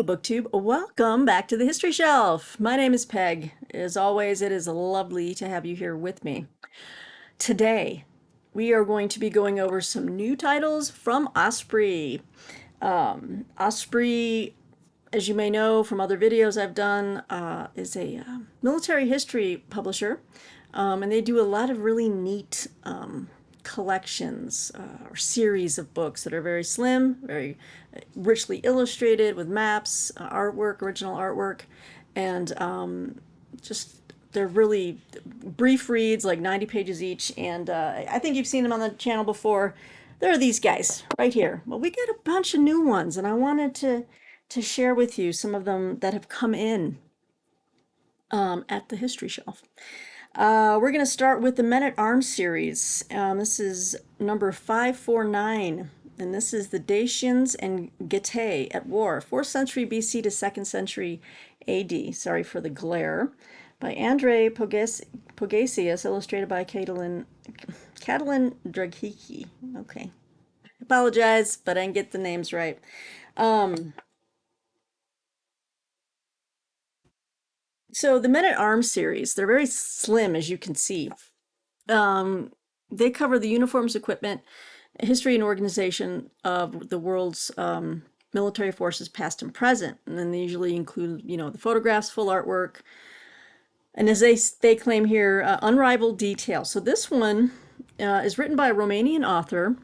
BookTube, welcome back to the History Shelf. My name is Peg. As always, it is lovely to have you here with me. Today, we are going to be going over some new titles from Osprey. Osprey, as you may know from other videos I've done, is a military history publisher, and they do a lot of really neat collections or series of books that are very slim, very richly illustrated with maps, artwork, original artwork, and just they're really brief reads, like 90 pages each. And I think you've seen them on the channel before. There are these guys right here. Well, we got a bunch of new ones, and I wanted to share with you some of them that have come in at the History Shelf. We're going to start with the Men at Arms series. This is number 549, and this is the Dacians and Getae at War, 4th century BC to 2nd century AD. Sorry for the glare. By Andre Pogasius, illustrated by Catalin Draghicki. Okay. Apologize, but I didn't get the names right. So the Men at Arms series, they're very slim, as you can see. They cover the uniforms, equipment, history, and organization of the world's military forces, past and present. And then they usually include, the photographs, full artwork, and as they claim here, unrivaled detail. So this one is written by a Romanian author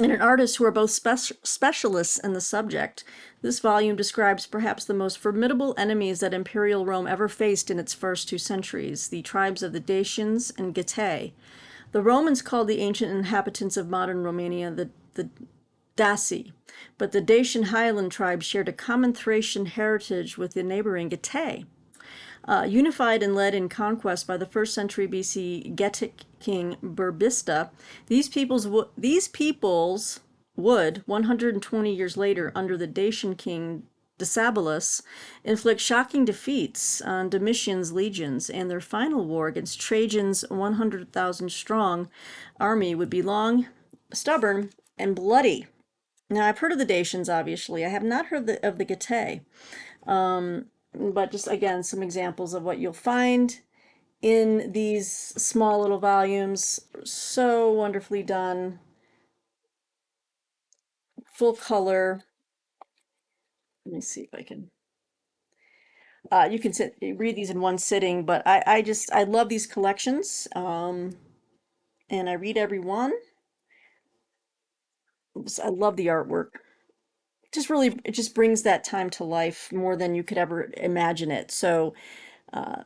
and an artist who are both specialists in the subject. This volume describes perhaps the most formidable enemies that Imperial Rome ever faced in its first 2 centuries, the tribes of the Dacians and Getae. The Romans called the ancient inhabitants of modern Romania the Daci, but the Dacian highland tribes shared a common Thracian heritage with the neighboring Getae. Unified and led in conquest by the 1st century BC Gothic king Burbista, these peoples would, 120 years later, under the Dacian king Decebalus, inflict shocking defeats on Domitian's legions, and their final war against Trajan's 100,000 strong army would be long, stubborn, and bloody. Now, I've heard of the Dacians, obviously. I have not heard of the Getae. But just again, some examples of what you'll find in these small little volumes. So wonderfully done. Full color. Let me see if I can. You can read these in one sitting, but I love these collections, and I read every one. I love the artwork. It just brings that time to life more than you could ever imagine it. So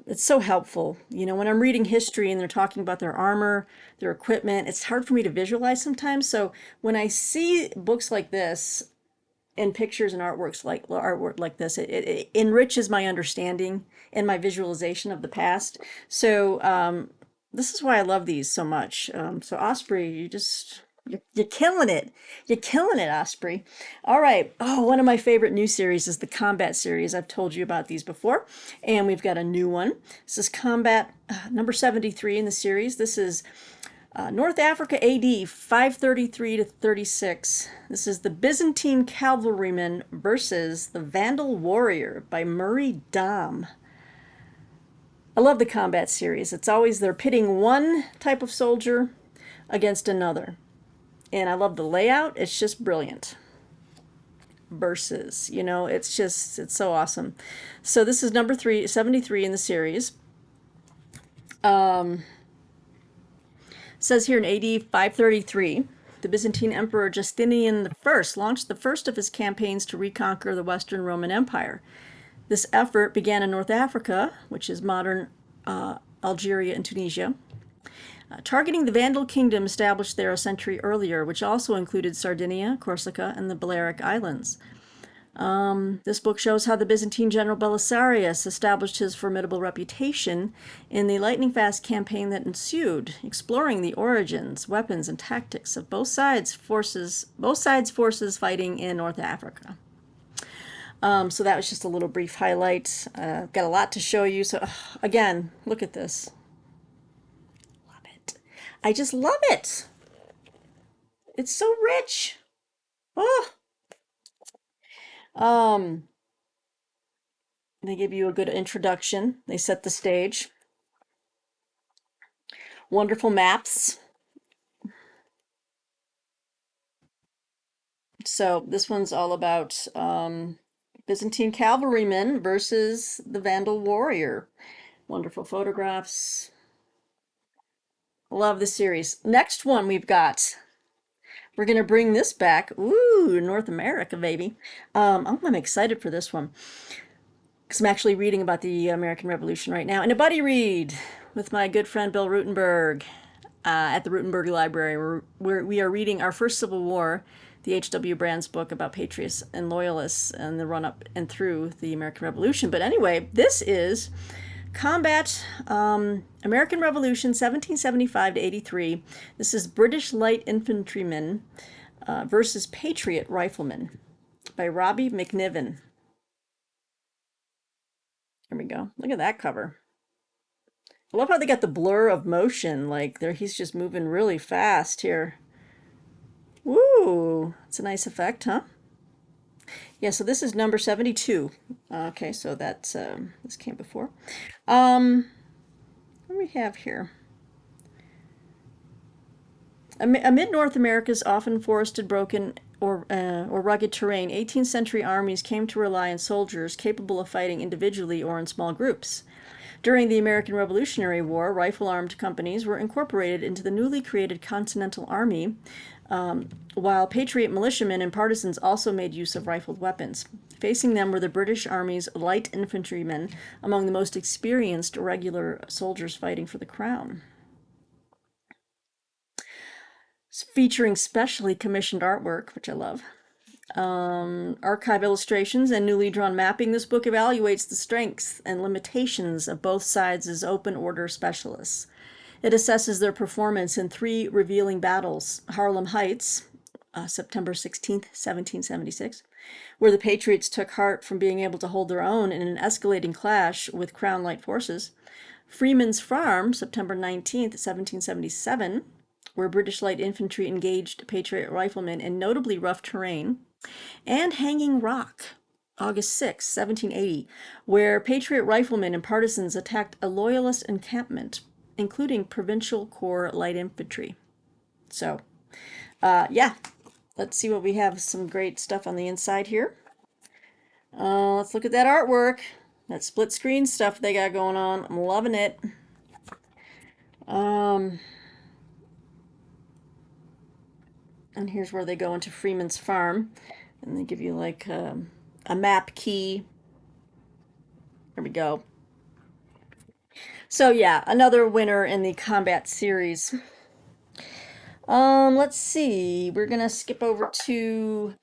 it's so helpful. When I'm reading history and they're talking about their armor, their equipment, it's hard for me to visualize sometimes. So when I see books like this and pictures and artwork like this, it enriches my understanding and my visualization of the past. So this is why I love these so much. So Osprey, you're killing it. You're killing it, Osprey. All right. Oh, one of my favorite new series is the Combat series. I've told you about these before, and we've got a new one. This is Combat number 73 in the series. This is North Africa AD 533 to 36. This is the Byzantine cavalryman versus the Vandal warrior by Murray Dahm. I love the Combat series. It's always they're pitting one type of soldier against another. And I love the layout. It's just brilliant. Versus, it's so awesome. So this is number 73 in the series. It says here in AD 533, the Byzantine Emperor Justinian I launched the first of his campaigns to reconquer the Western Roman Empire. This effort began in North Africa, which is modern Algeria and Tunisia, targeting the Vandal kingdom established there a century earlier, which also included Sardinia, Corsica, and the Balearic Islands. This book shows how the Byzantine general Belisarius established his formidable reputation in the lightning-fast campaign that ensued, exploring the origins, weapons, and tactics of both sides' forces fighting in North Africa. So that was just a little brief highlight. Got a lot to show you. So again, look at this. I just love it. It's so rich. Oh. Um, they give you a good introduction. They set the stage. Wonderful maps. So this one's all about Byzantine cavalrymen versus the Vandal warrior. Wonderful photographs. Love the series. Next one we've got. We're gonna bring this back. Ooh, North America, baby. I'm excited for this one because I'm actually reading about the American Revolution right now in a buddy read with my good friend Bill Rutenberg at the Rutenberg Library. We are reading our first Civil War, the H.W. Brands book about patriots and loyalists and the run up and through the American Revolution. But anyway, this is Combat American Revolution 1775 to 83. This is British Light Infantrymen versus Patriot Riflemen by Robbie McNiven. Here we go. Look at that cover. I love how they got the blur of motion. Like he's just moving really fast here. Woo! It's a nice effect, huh? Yeah, so this is number 72. Okay, so that's this came before. What do we have here? Amid North America's often forested, broken, or rugged terrain, 18th century armies came to rely on soldiers capable of fighting individually or in small groups. During the American Revolutionary War, rifle-armed companies were incorporated into the newly created Continental Army, while Patriot militiamen and partisans also made use of rifled weapons. Facing them were the British Army's light infantrymen, among the most experienced regular soldiers fighting for the crown. Featuring specially commissioned artwork, which I love. Archive illustrations and newly drawn mapping, this book evaluates the strengths and limitations of both sides as open order specialists. It assesses their performance in 3 revealing battles: Harlem Heights, September 16th, 1776, where the Patriots took heart from being able to hold their own in an escalating clash with Crown Light forces; Freeman's Farm, September 19th, 1777, where British light infantry engaged Patriot riflemen in notably rough terrain; and Hanging Rock, August 6, 1780, where Patriot riflemen and partisans attacked a loyalist encampment, including Provincial Corps light infantry. So, yeah, let's see what we have. Some great stuff on the inside here. Let's look at that artwork. That split screen stuff they got going on. I'm loving it. And here's where they go into Freeman's Farm. And they give you like a map key. There we go. So yeah, another winner in the combat series. Let's see. We're gonna skip over to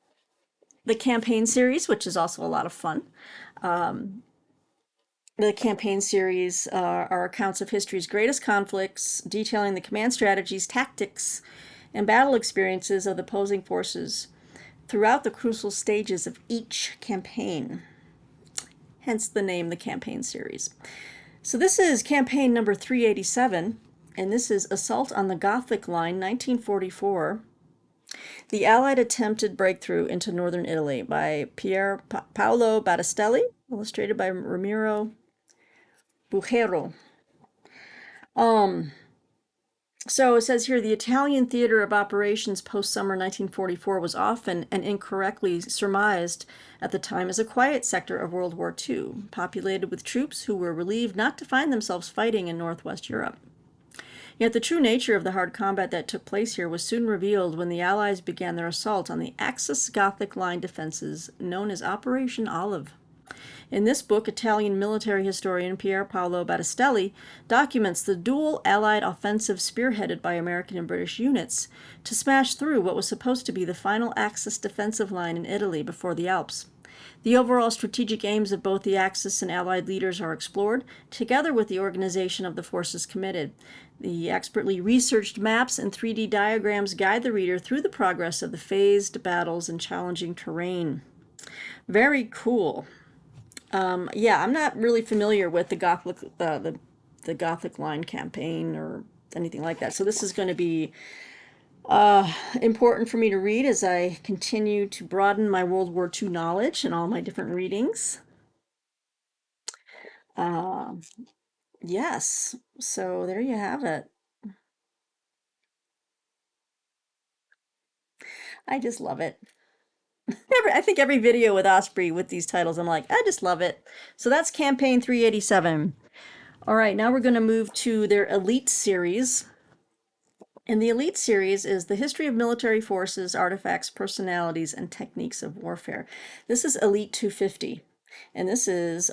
the campaign series, which is also a lot of fun. The campaign series are accounts of history's greatest conflicts, detailing the command strategies, tactics, and battle experiences of the opposing forces throughout the crucial stages of each campaign. Hence the name, the campaign series. So this is campaign number 387, and this is Assault on the Gothic Line, 1944. The Allied attempted breakthrough into northern Italy by Pier Paolo Battistelli, illustrated by Ramiro Bujero. So it says here, the Italian theater of operations post-summer 1944 was often and incorrectly surmised at the time as a quiet sector of World War II, populated with troops who were relieved not to find themselves fighting in Northwest Europe. Yet the true nature of the hard combat that took place here was soon revealed when the Allies began their assault on the Axis Gothic line defenses known as Operation Olive. In this book, Italian military historian Pier Paolo Battistelli documents the dual Allied offensive spearheaded by American and British units to smash through what was supposed to be the final Axis defensive line in Italy before the Alps. The overall strategic aims of both the Axis and Allied leaders are explored, together with the organization of the forces committed. The expertly researched maps and 3D diagrams guide the reader through the progress of the phased battles and challenging terrain. Very cool. Yeah, I'm not really familiar with the Gothic line campaign or anything like that. So this is going to be Important for me to read as I continue to broaden my World War II knowledge and all my different readings. Uh, yes, so there you have it. I just love it. I think every video with Osprey with these titles, I'm like, I just love it. So that's campaign 387. All right, now we're going to move to their Elite series. And the Elite series is the history of military forces, artifacts, personalities, and techniques of warfare. This is Elite 250. And this is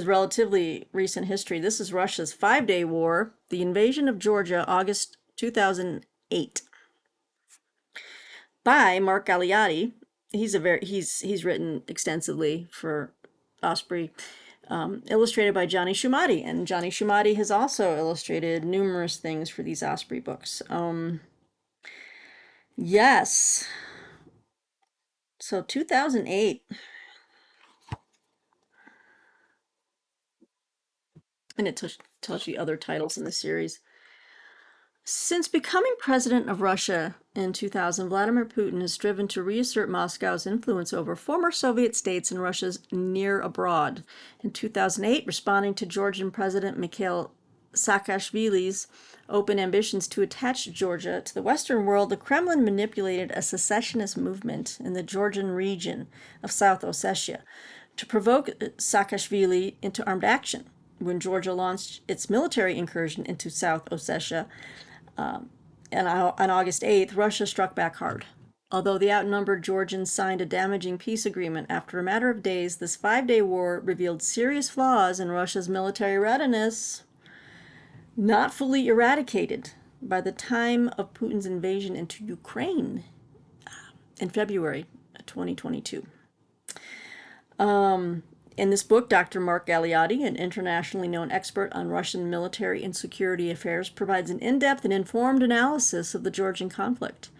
relatively recent history. This is Russia's 5-day war, the invasion of Georgia, August 2008, by Mark Galeotti. He's written extensively for Osprey, illustrated by Johnny Shumati, and Johnny Shumati has also illustrated numerous things for these Osprey books. Yes, so 2008, and it tells you other titles in the series. Since becoming president of Russia in 2000, Vladimir Putin has striven to reassert Moscow's influence over former Soviet states and Russia's near abroad. In 2008, responding to Georgian President Mikhail Saakashvili's open ambitions to attach Georgia to the Western world, the Kremlin manipulated a secessionist movement in the Georgian region of South Ossetia to provoke Saakashvili into armed action. When Georgia launched its military incursion into South Ossetia, and on August 8th, Russia struck back hard. Although the outnumbered Georgians signed a damaging peace agreement, after a matter of days, this 5-day war revealed serious flaws in Russia's military readiness, not fully eradicated by the time of Putin's invasion into Ukraine in February 2022. In this book, Dr. Mark Galeotti, an internationally known expert on Russian military and security affairs, provides an in-depth and informed analysis of the Georgian conflict.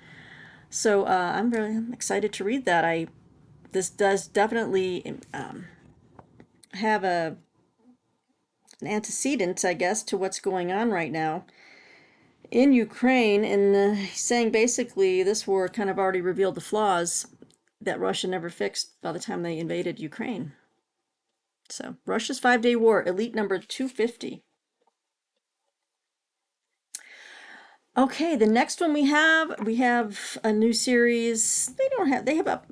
So I'm very excited to read that. This does definitely have an antecedent, I guess, to what's going on right now in Ukraine, and saying basically this war kind of already revealed the flaws that Russia never fixed by the time they invaded Ukraine. So, Russia's 5-day war, Elite number 250. Okay, the next one we have a new series. They have a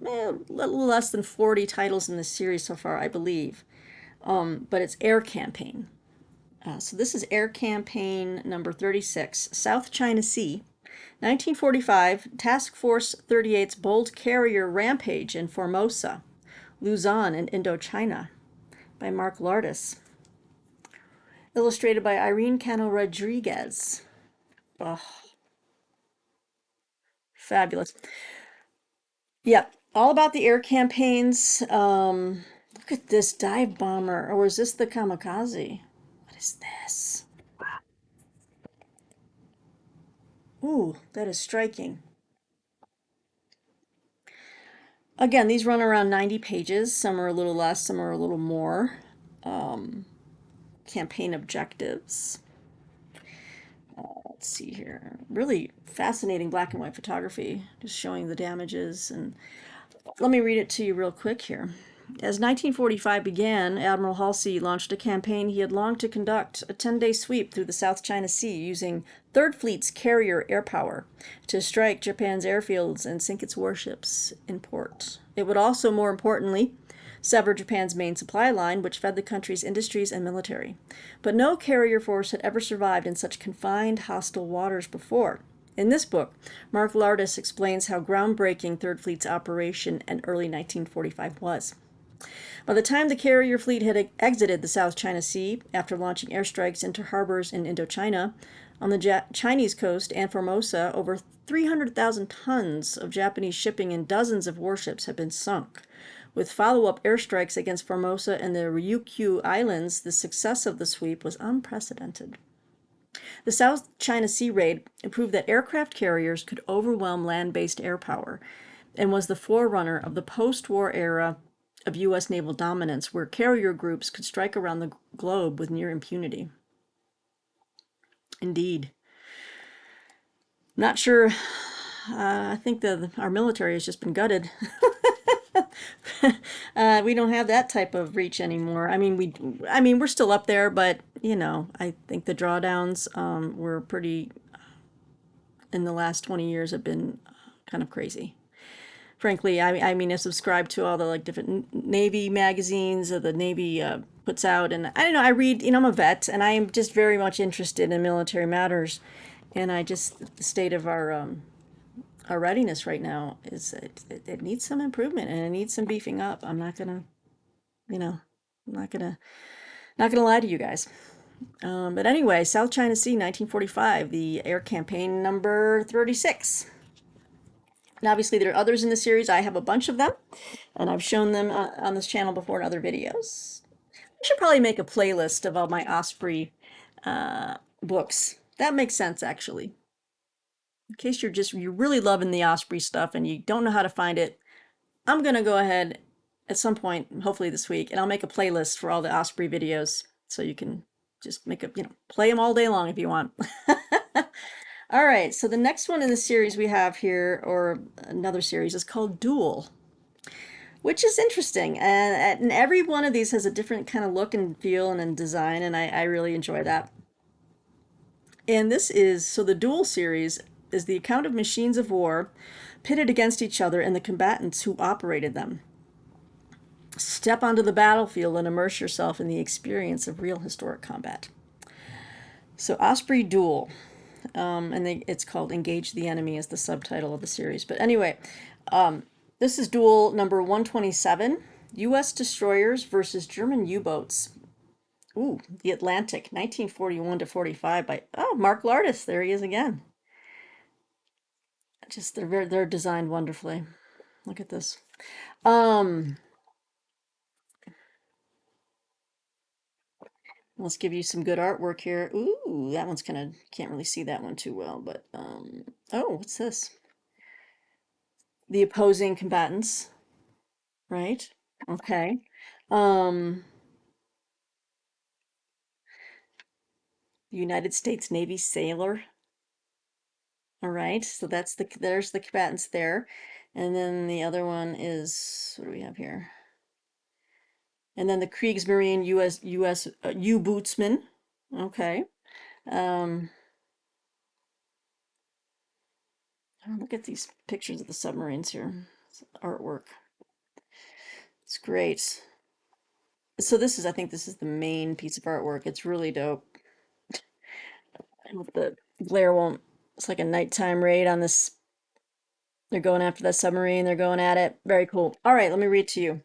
little less than 40 titles in this series so far, I believe. But it's Air Campaign. So this is Air Campaign number 36, South China Sea, 1945, Task Force 38's bold carrier rampage in Formosa, Luzon, and Indochina, by Mark Lardis. Illustrated by Irene Cano Rodriguez. Oh, fabulous. Yep, all about the air campaigns. Look at this dive bomber. Or is this the kamikaze? What is this? Ooh, that is striking. Again, these run around 90 pages. Some are a little less, some are a little more. Campaign objectives. Let's see here. Really fascinating black and white photography, just showing the damages. And let me read it to you real quick here. As 1945 began, Admiral Halsey launched a campaign he had longed to conduct, a 10-day sweep through the South China Sea using Third Fleet's carrier air power to strike Japan's airfields and sink its warships in port. It would also, more importantly, sever Japan's main supply line, which fed the country's industries and military. But no carrier force had ever survived in such confined, hostile waters before. In this book, Mark Lardis explains how groundbreaking Third Fleet's operation in early 1945 was. By the time the carrier fleet had exited the South China Sea, after launching airstrikes into harbors in Indochina, on the Chinese coast and Formosa, over 300,000 tons of Japanese shipping and dozens of warships had been sunk. With follow-up airstrikes against Formosa and the Ryukyu Islands, the success of the sweep was unprecedented. The South China Sea raid proved that aircraft carriers could overwhelm land-based air power, and was the forerunner of the post-war era of U.S. naval dominance, where carrier groups could strike around the globe with near impunity. Indeed. Not sure I think our military has just been gutted. We don't have that type of reach anymore. I mean, we're still up there, but I think the drawdowns were pretty in the last 20 years have been kind of crazy. Frankly, I mean, I subscribe to all the like different Navy magazines that the Navy puts out, and I don't know. I read, I'm a vet, and I am just very much interested in military matters, and I just the state of our readiness right now is it needs some improvement and it needs some beefing up. I'm not gonna, you know, I'm not gonna lie to you guys. But anyway, South China Sea, 1945, the air campaign number 36. And obviously, there are others in the series. I have a bunch of them, and I've shown them on this channel before in other videos. I should probably make a playlist of all my Osprey books. That makes sense, actually. In case you're really loving the Osprey stuff and you don't know how to find it, I'm gonna go ahead at some point, hopefully this week, and I'll make a playlist for all the Osprey videos so you can just play them all day long if you want. All right, so the next one in the series we have here, or another series, is called Duel, which is interesting. And every one of these has a different kind of look and feel and design, and I really enjoy that. And so the Duel series is the account of machines of war pitted against each other and the combatants who operated them. Step onto the battlefield and immerse yourself in the experience of real historic combat. So Osprey Duel. It's called Engage the Enemy is the subtitle of the series. But anyway, this is Duel number 127, U.S. destroyers versus German U-boats. Ooh, the Atlantic, 1941 to 45 by, Mark Lardis. There he is again. They're designed wonderfully. Look at this. Let's give you some good artwork here. Ooh, that one's can't really see that one too well, but oh, what's this? The opposing combatants, right? Okay. Um, United States Navy sailor. All right, so there's the combatants there. And then the other one is, what do we have here? And then the Kriegsmarine U.S. U-bootsman. Okay. Um, Look at these pictures of the submarines here. It's artwork. It's great. So I think this is the main piece of artwork. It's really dope. I hope the glare won't, it's like a nighttime raid on this. They're going after that submarine. They're going at it. Very cool. All right, let me read to you.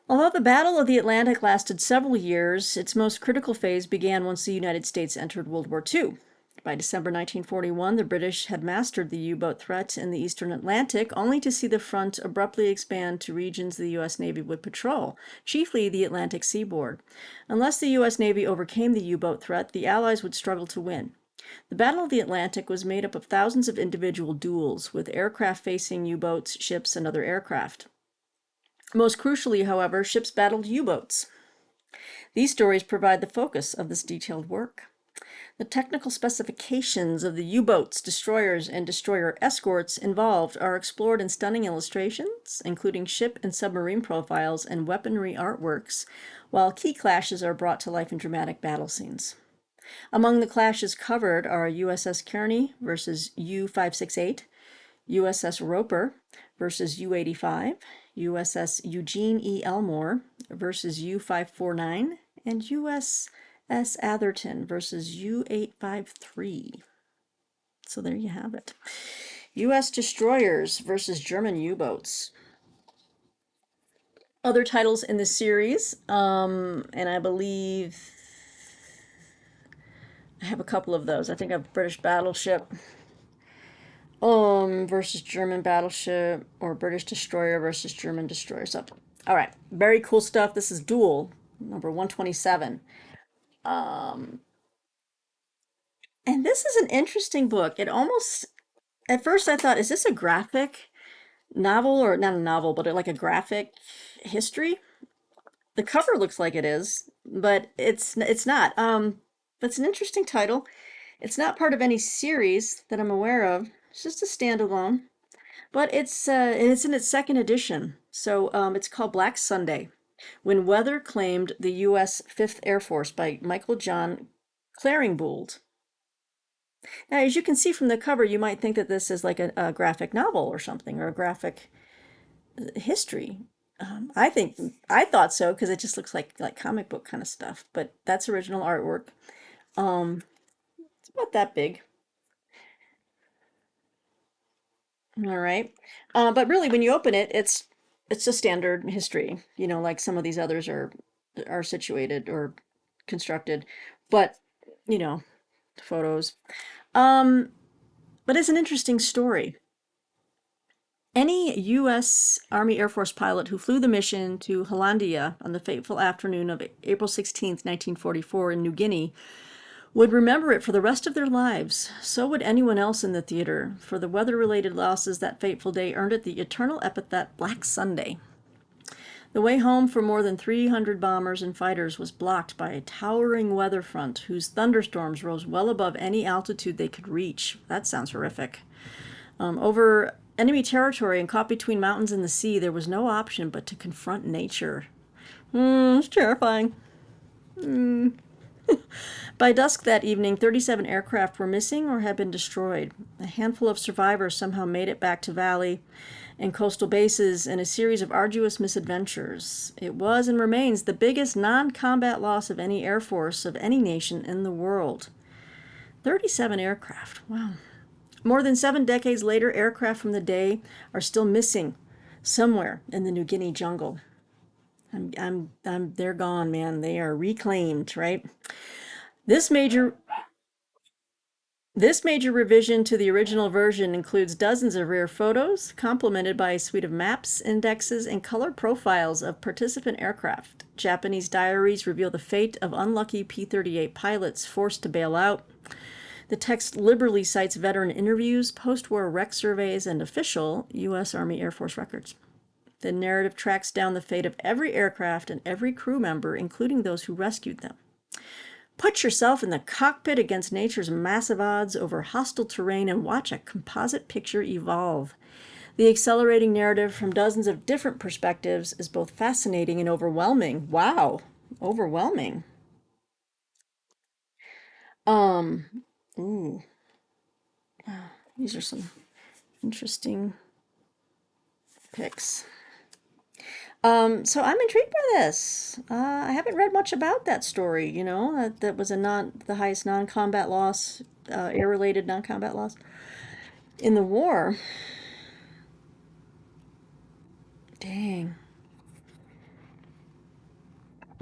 Although the Battle of the Atlantic lasted several years, its most critical phase began once the United States entered World War II. By December 1941, the British had mastered the U-boat threat in the eastern Atlantic, only to see the front abruptly expand to regions the U.S. Navy would patrol, chiefly the Atlantic seaboard. Unless the U.S. Navy overcame the U-boat threat, the Allies would struggle to win. The Battle of the Atlantic was made up of thousands of individual duels, with aircraft facing U-boats, ships, and other aircraft. Most crucially, however, ships battled U-boats. These stories provide the focus of this detailed work. The technical specifications of the U-boats, destroyers, and destroyer escorts involved are explored in stunning illustrations, including ship and submarine profiles and weaponry artworks, while key clashes are brought to life in dramatic battle scenes. Among the clashes covered are USS Kearney versus U-568, USS Roper versus U-85, USS Eugene E. Elmore versus U-549, and USS Atherton versus U-853. So there you have it. U.S. destroyers versus German U-boats. Other titles in the series, and I believe I have a couple of those. I think I have British Battleship versus German battleship, or British destroyer versus German destroyer. So, all right, very cool stuff. This is Duel, number 127. And this is an interesting book. It almost, at first I thought, is this a graphic novel, or not a novel, but like a graphic history? The cover looks like it is, but it's not. But it's an interesting title. It's not part of any series that I'm aware of. It's just a standalone, but it's in its second edition. So it's called Black Sunday, When Weather Claimed the U.S. Fifth Air Force by Michael John Claringbould. Now, as you can see from the cover, you might think that this is like a graphic novel or something, or a graphic history. I thought so because it just looks like comic book kind of stuff. But that's original artwork. Um, it's about that big. All right. But really, when you open it, it's a standard history. Like some of these others are situated or constructed, but you know, photos. Um, but it's an interesting story. Any U.S. Army Air Force pilot who flew the mission to Hollandia on the fateful afternoon of April 16th, 1944, in New Guinea would remember it for the rest of their lives. So would anyone else in the theater, for the weather-related losses that fateful day earned it the eternal epithet Black Sunday. The way home for more than 300 bombers and fighters was blocked by a towering weather front whose thunderstorms rose well above any altitude they could reach. That sounds horrific. Over enemy territory and caught between mountains and the sea, there was no option but to confront nature. It's terrifying. By dusk that evening, 37 aircraft were missing or had been destroyed. A handful of survivors somehow made it back to valley and coastal bases in a series of arduous misadventures. It was and remains the biggest non-combat loss of any air force of any nation in the world. 37 aircraft. Wow. More than 7 decades later, aircraft from the day are still missing somewhere in the New Guinea jungle. They're gone, man. They are reclaimed, right? This major This major revision to the original version includes dozens of rare photos, complemented by a suite of maps, indexes, and color profiles of participant aircraft. Japanese diaries reveal the fate of unlucky P-38 pilots forced to bail out. The text liberally cites veteran interviews, post-war wreck surveys, and official U.S. Army Air Force records. The narrative tracks down the fate of every aircraft and every crew member, including those who rescued them. Put yourself in the cockpit against nature's massive odds over hostile terrain and watch a composite picture evolve. The accelerating narrative from dozens of different perspectives is both fascinating and overwhelming. Wow, overwhelming. Um, ooh, these are some interesting pics. So I'm intrigued by this. I haven't read much about that story. That was the highest non-combat loss, air-related non-combat loss in the war. Dang.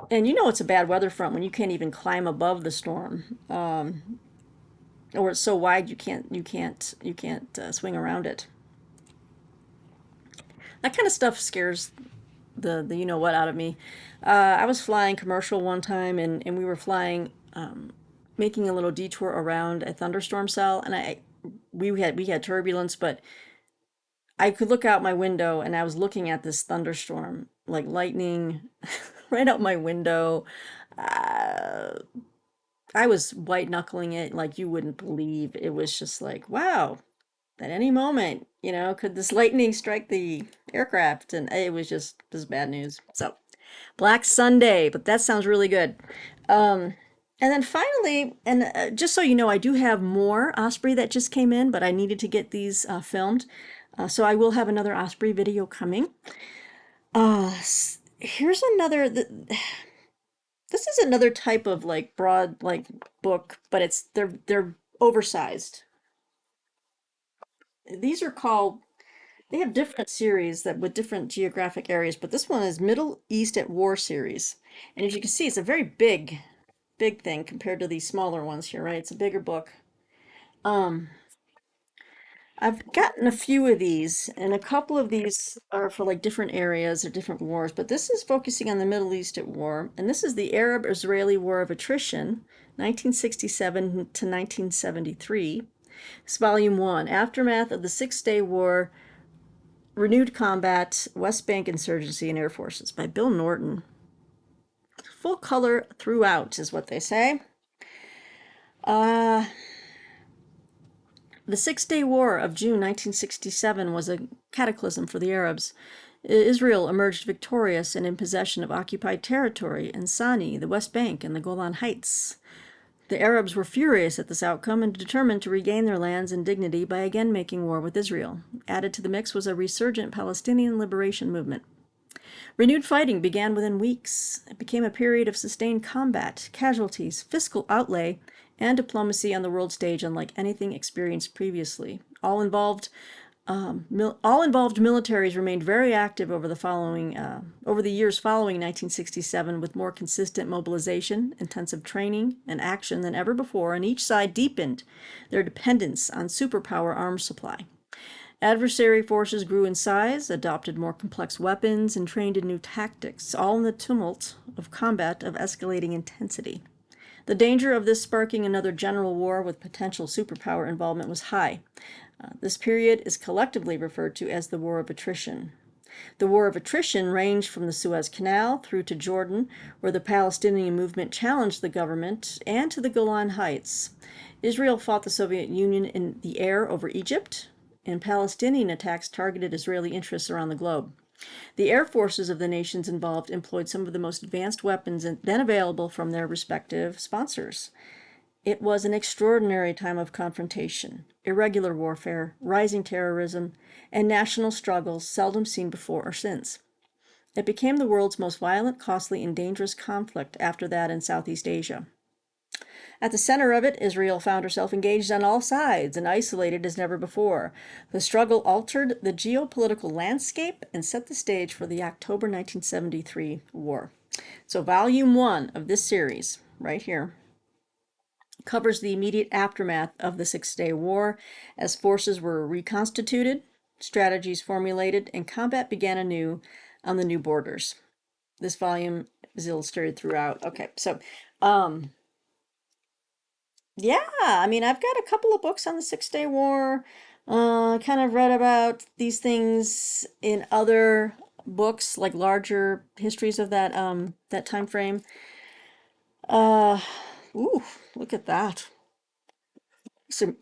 And it's a bad weather front when you can't even climb above the storm, or it's so wide you can't swing around it. That kind of stuff scares the what out of me. I was flying commercial one time, and we were flying, making a little detour around a thunderstorm cell, and we had turbulence, but I could look out my window, and I was looking at this thunderstorm, like lightning, right out my window. Uh, I was white knuckling it like you wouldn't believe. It was just like, wow, at any moment, could this lightning strike the aircraft? And it was just bad news. So, Black Sunday, but that sounds really good. Um, and then finally, and just so you know, I do have more Osprey that just came in, but I needed to get these filmed. So I will have another Osprey video coming. Here's another. This is another type of like broad like book, but they're oversized. These are called. They have different series that with different geographic areas, but this one is Middle East at War series. And as you can see, it's a very big thing compared to these smaller ones here, right? It's a bigger book. Um, I've gotten a few of these, and a couple of these are for like different areas or different wars, but this is focusing on the Middle East at war, and this is the Arab-Israeli War of Attrition, 1967 to 1973. It's volume 1, Aftermath of the Six-Day War, Renewed Combat, West Bank Insurgency and Air Forces by Bill Norton. Full color throughout is what they say. Uh, The Six-Day War of June 1967 was a cataclysm for the Arabs. Israel emerged victorious and in possession of occupied territory in Sani, the West Bank, and the Golan Heights. The Arabs were furious at this outcome and determined to regain their lands and dignity by again making war with Israel. Added to the mix was a resurgent Palestinian liberation movement. Renewed fighting began within weeks. It became a period of sustained combat, casualties, fiscal outlay, and diplomacy on the world stage unlike anything experienced previously. All involved militaries remained very active over the years following 1967, with more consistent mobilization, intensive training, and action than ever before, and each side deepened their dependence on superpower arms supply. Adversary forces grew in size, adopted more complex weapons, and trained in new tactics, all in the tumult of combat of escalating intensity. The danger of this sparking another general war with potential superpower involvement was high. This period is collectively referred to as the War of Attrition. The War of Attrition ranged from the Suez Canal through to Jordan, where the Palestinian movement challenged the government, and to the Golan Heights. Israel fought the Soviet Union in the air over Egypt, and Palestinian attacks targeted Israeli interests around the globe. The air forces of the nations involved employed some of the most advanced weapons then available from their respective sponsors. It was an extraordinary time of confrontation, irregular warfare, rising terrorism, and national struggles seldom seen before or since. It became the world's most violent, costly, and dangerous conflict after that in Southeast Asia. At the center of it, Israel found herself engaged on all sides and isolated as never before. The struggle altered the geopolitical landscape and set the stage for the October 1973 war. So Volume 1 of this series, right here, covers the immediate aftermath of the Six-Day War as forces were reconstituted, strategies formulated, and combat began anew on the new borders. This volume is illustrated throughout. Okay, so yeah, I mean, I've got a couple of books on the Six-Day War. Kind of read about these things in other books, like larger histories of that time frame. Ooh, look at that. Some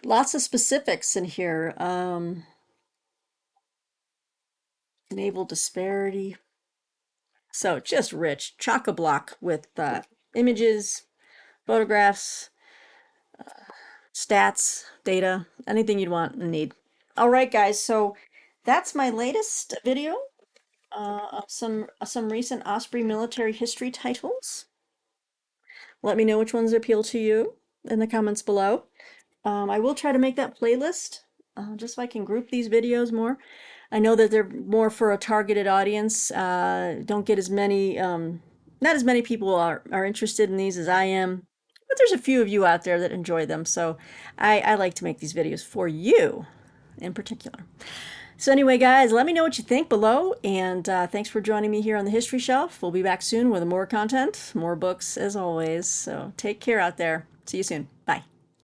lots of specifics in here. Naval disparity. So just rich, chock-a-block with images, photographs, stats, data, anything you'd want and need. All right, guys, so that's my latest video of some recent Osprey military history titles. Let me know which ones appeal to you in the comments below. I will try to make that playlist just so I can group these videos more. I know that they're more for a targeted audience. Don't get as many, not as many people are interested in these as I am, but there's a few of you out there that enjoy them. So I like to make these videos for you in particular. So anyway, guys, let me know what you think below, and thanks for joining me here on the History Shelf. We'll be back soon with more content, more books as always. So take care out there. See you soon.